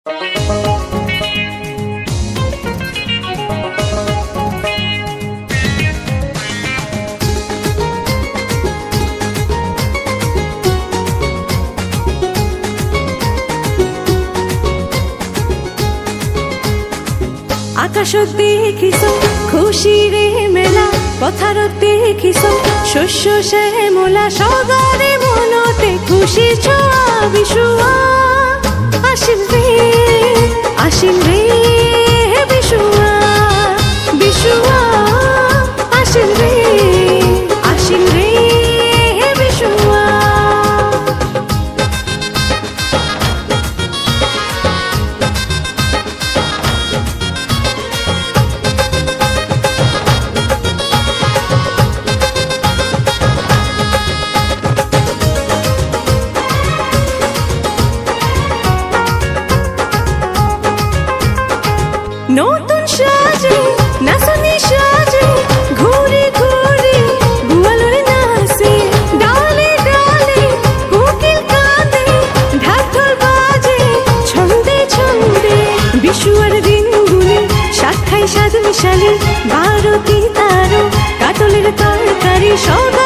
আকাশত দেখিছ খুশিৰে মেলা, পথাৰত দেখিছ শস্য শ্যামলা, সগাৰে মনতে খুশি ছোৱা বিশুৱা আসিল ৰে, আসিল ৰে বিশুৱা, বিশুৱা আসিল ৰে, আসিল ৰে বিশুৱা। নতুন সাজে নাচনি সাজে ঘুরে ঘুরে গোয়ালরে নাচে, ডালে ডালে কোকিল কাঁদে, ঢাক ঢোল বাজে ছন্দে ছন্দে। বিশুয়ার দিনগুলি সাত খাই সাত মিশালি, বারতি তারো কাটলের তরকারি সব